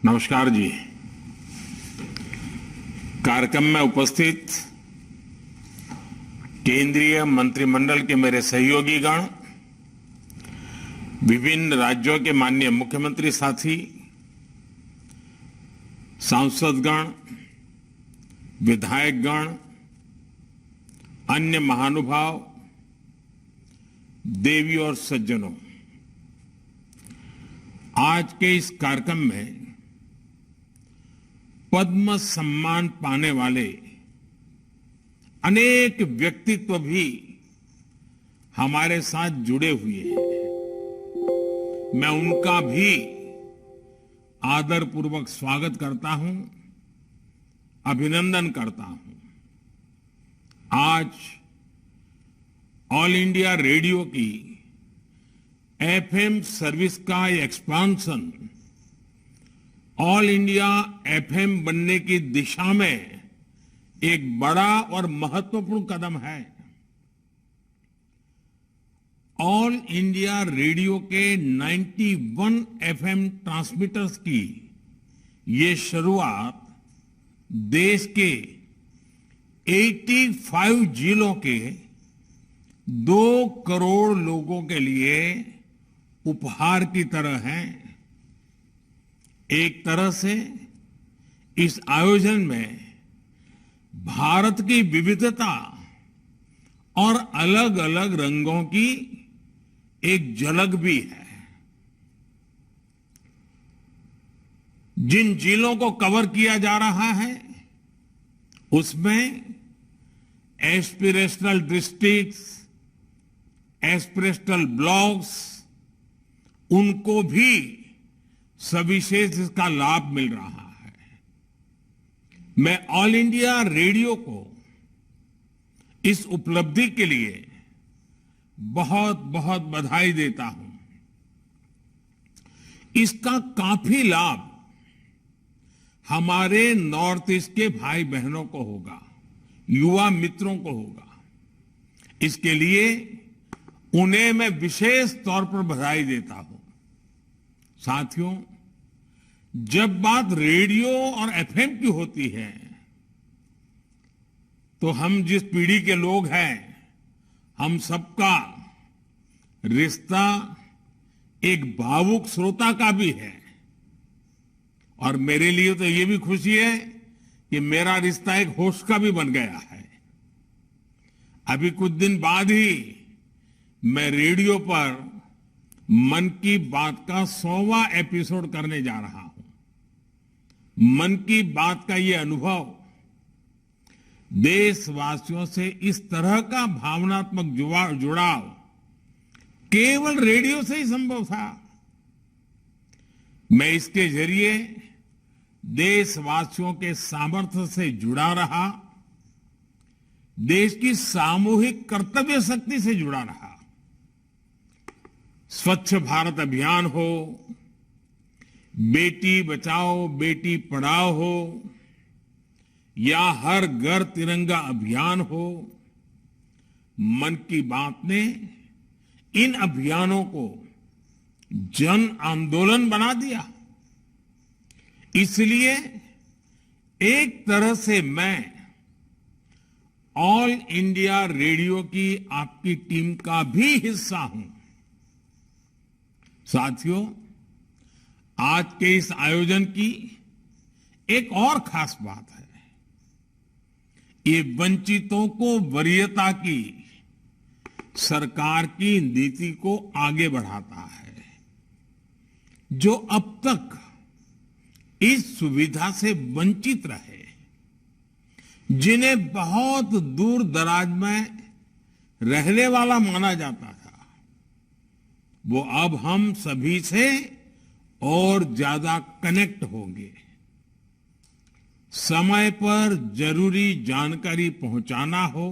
नमस्कार जी। कार्यक्रम में उपस्थित केंद्रीय मंत्रिमंडल के मेरे सहयोगीगण, विभिन्न राज्यों के माननीय मुख्यमंत्री साथी, सांसदगण, विधायकगण, अन्य महानुभाव, देवी और सज्जनों, आज के इस कार्यक्रम में पद्म सम्मान पाने वाले अनेक व्यक्तित्व भी हमारे साथ जुड़े हुए हैं। मैं उनका भी आदरपूर्वक स्वागत करता हूं, अभिनंदन करता हूं। आज ऑल इंडिया रेडियो की एफएम सर्विस का एक्सपांशन ऑल इंडिया एफएम बनने की दिशा में एक बड़ा और महत्वपूर्ण कदम है। ऑल इंडिया रेडियो के 91 एफएम ट्रांसमीटर्स की ये शुरुआत देश के 85 जिलों के 2 करोड़ लोगों के लिए उपहार की तरह है। एक तरह से इस आयोजन में भारत की विविधता और अलग अलग रंगों की एक झलक भी है। जिन जिलों को कवर किया जा रहा है उसमें एस्पिरेशनल डिस्ट्रिक्ट्स, एस्पिरेशनल ब्लॉक्स, उनको भी सविशेष इसका लाभ मिल रहा है। मैं ऑल इंडिया रेडियो को इस उपलब्धि के लिए बहुत बहुत बधाई देता हूं। इसका काफी लाभ हमारे नॉर्थ ईस्ट के भाई बहनों को होगा, युवा मित्रों को होगा। इसके लिए उन्हें मैं विशेष तौर पर बधाई देता हूं। साथियों, जब बात रेडियो और एफएम की होती है तो हम जिस पीढ़ी के लोग हैं, हम सबका रिश्ता एक भावुक श्रोता का भी है। और मेरे लिए तो ये भी खुशी है कि मेरा रिश्ता एक होस्ट का भी बन गया है। अभी कुछ दिन बाद ही मैं रेडियो पर मन की बात का 100वां एपिसोड करने जा रहा हूं। मन की बात का ये अनुभव देशवासियों से इस तरह का भावनात्मक जुड़ाव केवल रेडियो से ही संभव था। मैं इसके जरिए देशवासियों के सामर्थ्य से जुड़ा रहा, देश की सामूहिक कर्तव्य शक्ति से जुड़ा रहा। स्वच्छ भारत अभियान हो, बेटी बचाओ बेटी पढ़ाओ हो, या हर घर तिरंगा अभियान हो, मन की बात ने इन अभियानों को जन आंदोलन बना दिया। इसलिए एक तरह से मैं ऑल इंडिया रेडियो की आपकी टीम का भी हिस्सा हूं। साथियों, आज के इस आयोजन की एक और खास बात है। ये वंचितों को वरीयता की सरकार की नीति को आगे बढ़ाता है, जो अब तक इस सुविधा से वंचित रहे, जिन्हें बहुत दूर दराज में रहने वाला माना जाता था, वो अब हम सभी से और ज्यादा कनेक्ट होंगे। समय पर जरूरी जानकारी पहुंचाना हो,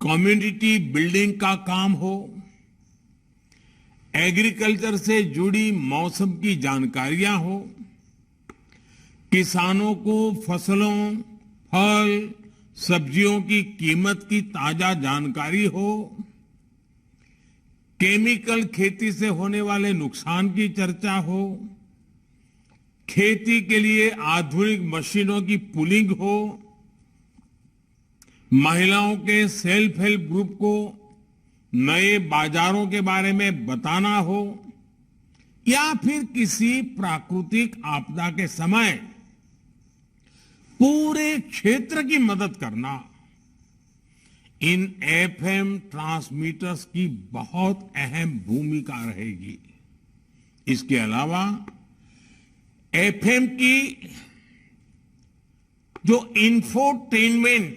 कम्युनिटी बिल्डिंग का काम हो, एग्रीकल्चर से जुड़ी मौसम की जानकारियां हो, किसानों को फसलों, फल, सब्जियों की कीमत की ताजा जानकारी हो, केमिकल खेती से होने वाले नुकसान की चर्चा हो, खेती के लिए आधुनिक मशीनों की पुलिंग हो, महिलाओं के सेल्फ हेल्प ग्रुप को नए बाजारों के बारे में बताना हो, या फिर किसी प्राकृतिक आपदा के समय पूरे क्षेत्र की मदद करना, इन एफएम ट्रांसमीटर्स की बहुत अहम भूमिका रहेगी। इसके अलावा एफएम की जो इंफोटेनमेंट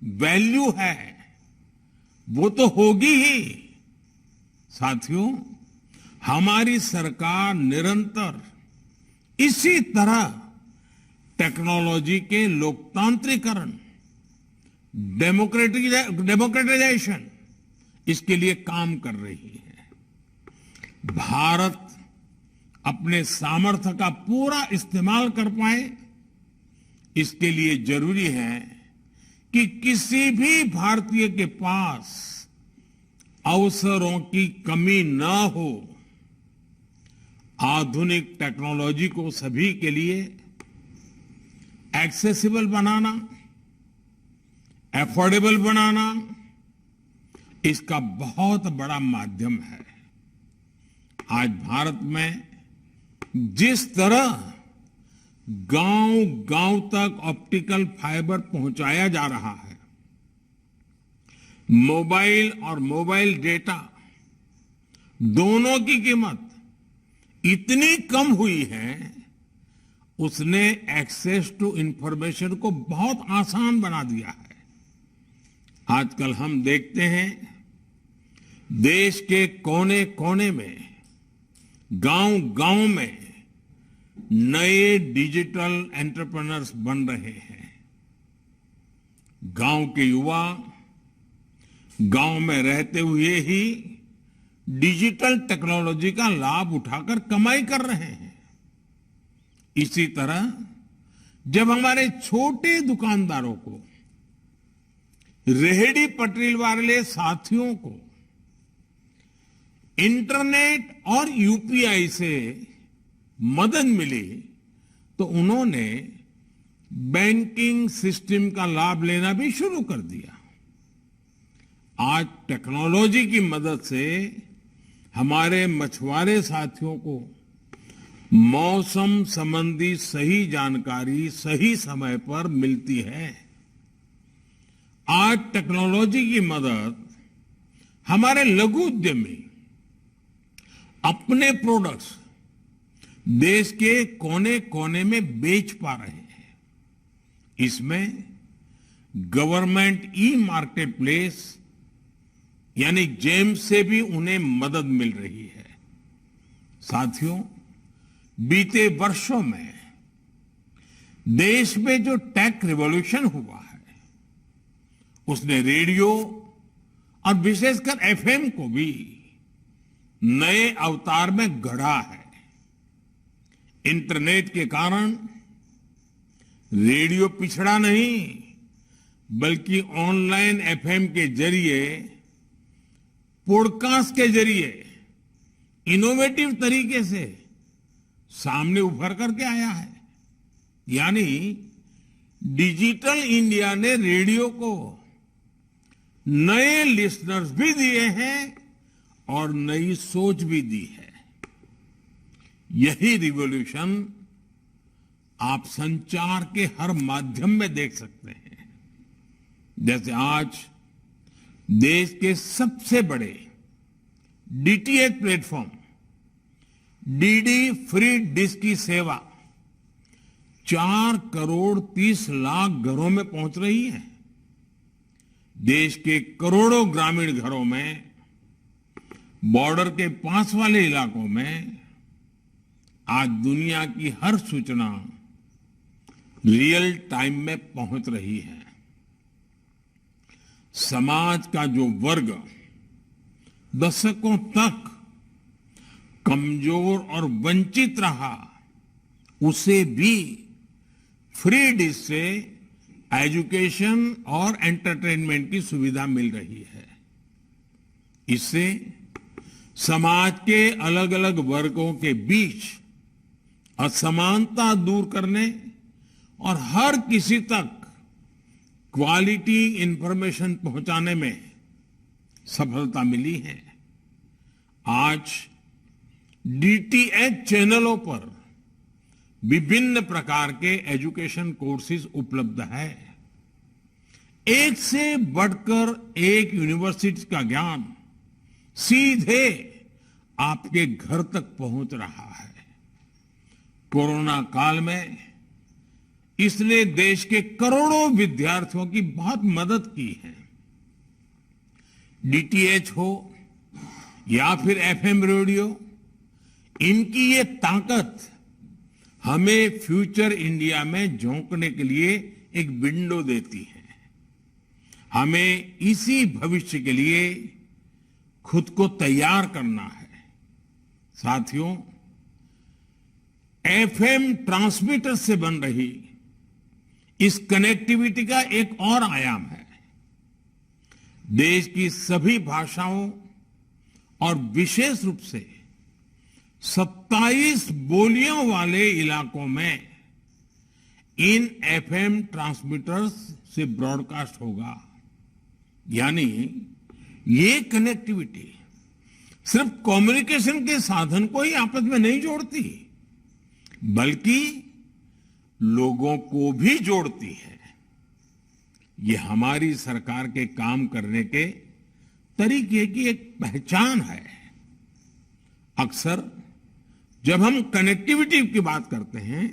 वैल्यू है वो तो होगी ही। साथियों, हमारी सरकार निरंतर इसी तरह टेक्नोलॉजी के लोकतांत्रिकरण, डेमोक्रेटाइजेशन, इसके लिए काम कर रही है। भारत अपने सामर्थ्य का पूरा इस्तेमाल कर पाए, इसके लिए जरूरी है कि किसी भी भारतीय के पास अवसरों की कमी न हो। आधुनिक टेक्नोलॉजी को सभी के लिए एक्सेसिबल बनाना, अफोर्डेबल बनाना, इसका बहुत बड़ा माध्यम है। आज भारत में जिस तरह गांव-गांव तक ऑप्टिकल फाइबर पहुंचाया जा रहा है, मोबाइल और मोबाइल डेटा दोनों की कीमत इतनी कम हुई है, उसने एक्सेस टू इंफॉर्मेशन को बहुत आसान बना दिया है। आजकल हम देखते हैं देश के कोने-कोने में, गांव-गांव में नए डिजिटल एंटरप्रेन्योर्स बन रहे हैं। गांव के युवा गांव में रहते हुए ही डिजिटल टेक्नोलॉजी का लाभ उठाकर कमाई कर रहे हैं। इसी तरह जब हमारे छोटे दुकानदारों को, रेहड़ी पटरी वाले साथियों को इंटरनेट और यूपीआई से मदद मिली, तो उन्होंने बैंकिंग सिस्टम का लाभ लेना भी शुरू कर दिया। आज टेक्नोलॉजी की मदद से हमारे मछुआरे साथियों को मौसम संबंधी सही जानकारी सही समय पर मिलती है। आज टेक्नोलॉजी की मदद हमारे लघु उद्यमी अपने प्रोडक्ट्स देश के कोने-कोने में बेच पा रहे हैं। इसमें गवर्नमेंट ई मार्केट प्लेस यानी जेम से भी उन्हें मदद मिल रही है। साथियों, बीते वर्षों में देश में जो टेक रिवॉल्यूशन हुआ है, उसने रेडियो और विशेषकर एफएम को भी नए अवतार में गढ़ा है। इंटरनेट के कारण रेडियो पिछड़ा नहीं, बल्कि ऑनलाइन एफएम के जरिए, पॉडकास्ट के जरिए इनोवेटिव तरीके से सामने उभर करके आया है। यानी डिजिटल इंडिया ने रेडियो को नए लिसनर्स भी दिए हैं और नई सोच भी दी है। यही रिवॉल्यूशन आप संचार के हर माध्यम में देख सकते हैं। जैसे आज देश के सबसे बड़े DTH platform DD free dish की सेवा 4 करोड़ 30 लाख घरों में पहुंच रही है। देश के करोड़ों ग्रामीण घरों में, बॉर्डर के पास वाले इलाकों में आज दुनिया की हर सूचना रियल टाइम में पहुंच रही है। समाज का जो वर्ग दशकों तक कमजोर और वंचित रहा, उसे भी फ्री डिश से एजुकेशन और एंटरटेनमेंट की सुविधा मिल रही है। इससे समाज के अलग अलग वर्गों के बीच असमानता दूर करने और हर किसी तक क्वालिटी इंफॉर्मेशन पहुंचाने में सफलता मिली है। आज डीटीएच चैनलों पर विभिन्न प्रकार के एजुकेशन कोर्सेज उपलब्ध है। एक से बढ़कर एक यूनिवर्सिटी का ज्ञान सीधे आपके घर तक पहुंच रहा है। कोरोना काल में इसने देश के करोड़ों विद्यार्थियों की बहुत मदद की है। डीटीएच हो या फिर एफएम रेडियो, इनकी ये ताकत हमें फ्यूचर इंडिया में झोंकने के लिए एक विंडो देती है। हमें इसी भविष्य के लिए खुद को तैयार करना है। साथियों, एफएम ट्रांसमीटर से बन रही इस कनेक्टिविटी का एक और आयाम है। देश की सभी भाषाओं और विशेष रूप से 27 बोलियों वाले इलाकों में इन एफएम ट्रांसमीटर्स से ब्रॉडकास्ट होगा। यानी ये कनेक्टिविटी सिर्फ कम्युनिकेशन के साधन को ही आपस में नहीं जोड़ती, बल्कि लोगों को भी जोड़ती है। ये हमारी सरकार के काम करने के तरीके की एक पहचान है। अक्सर जब हम कनेक्टिविटी की बात करते हैं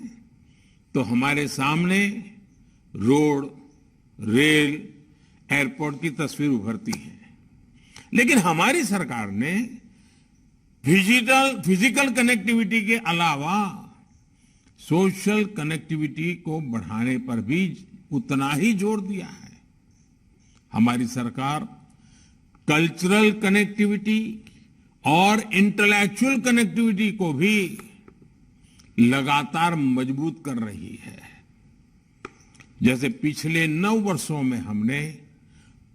तो हमारे सामने रोड, रेल, एयरपोर्ट की तस्वीर उभरती है। लेकिन हमारी सरकार ने फिजिकल कनेक्टिविटी के अलावा सोशल कनेक्टिविटी को बढ़ाने पर भी उतना ही जोर दिया है। हमारी सरकार कल्चरल कनेक्टिविटी और इंटेलेक्चुअल कनेक्टिविटी को भी लगातार मजबूत कर रही है। जैसे पिछले 9 वर्षों में हमने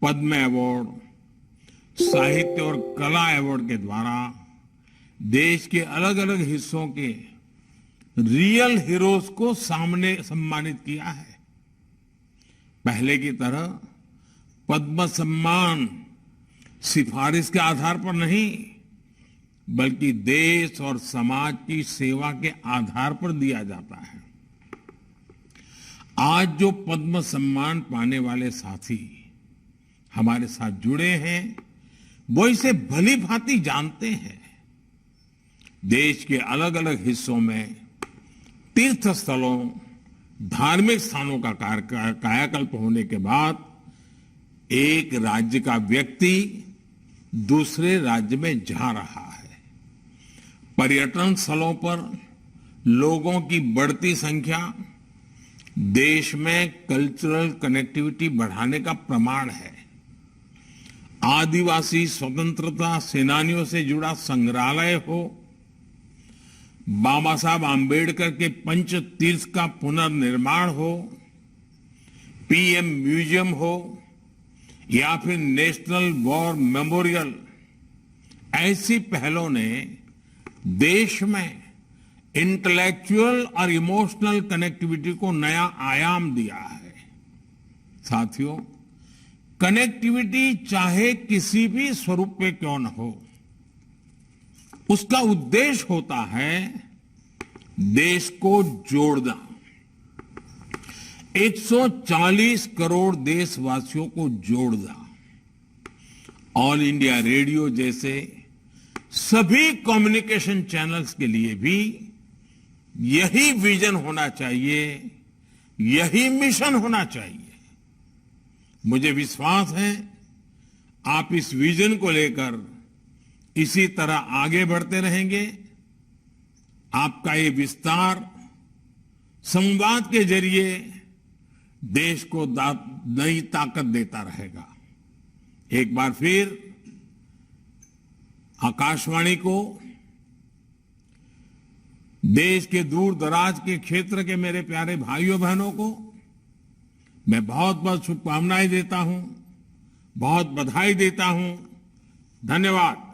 पद्म अवार्ड, साहित्य और कला अवार्ड के द्वारा देश के अलग अलग हिस्सों के रियल हीरोज को सामने सम्मानित किया है। पहले की तरह पद्म सम्मान सिफारिश के आधार पर नहीं, बल्कि देश और समाज की सेवा के आधार पर दिया जाता है। आज जो पद्म सम्मान पाने वाले साथी हमारे साथ जुड़े हैं, वो इसे भली भांति जानते हैं। देश के अलग अलग हिस्सों में तीर्थ स्थलों, धार्मिक स्थानों का कायाकल्प होने के बाद एक राज्य का व्यक्ति दूसरे राज्य में जा रहा है। पर्यटन स्थलों पर लोगों की बढ़ती संख्या देश में कल्चरल कनेक्टिविटी बढ़ाने का प्रमाण है। आदिवासी स्वतंत्रता सेनानियों से जुड़ा संग्रहालय हो, बाबा साहब आम्बेडकर के पंच तीर्थ का पुनर्निर्माण हो, पीएम म्यूजियम हो या फिर नेशनल वॉर मेमोरियल, ऐसी पहलों ने देश में इंटेलेक्चुअल और इमोशनल कनेक्टिविटी को नया आयाम दिया है। साथियों, कनेक्टिविटी चाहे किसी भी स्वरूप में क्यों न हो, उसका उद्देश्य होता है देश को जोड़ना। 140 करोड़ देशवासियों को जोड़ना। ऑल इंडिया रेडियो जैसे सभी कम्युनिकेशन चैनल्स के लिए भी यही विजन होना चाहिए, यही मिशन होना चाहिए। मुझे विश्वास है आप इस विजन को लेकर इसी तरह आगे बढ़ते रहेंगे। आपका ये विस्तार संवाद के जरिए देश को नई ताकत देता रहेगा। एक बार फिर आकाशवाणी को, देश के दूर दराज के क्षेत्र के मेरे प्यारे भाइयों बहनों को मैं बहुत बहुत शुभकामनाएं देता हूं, बहुत बधाई देता हूं। धन्यवाद।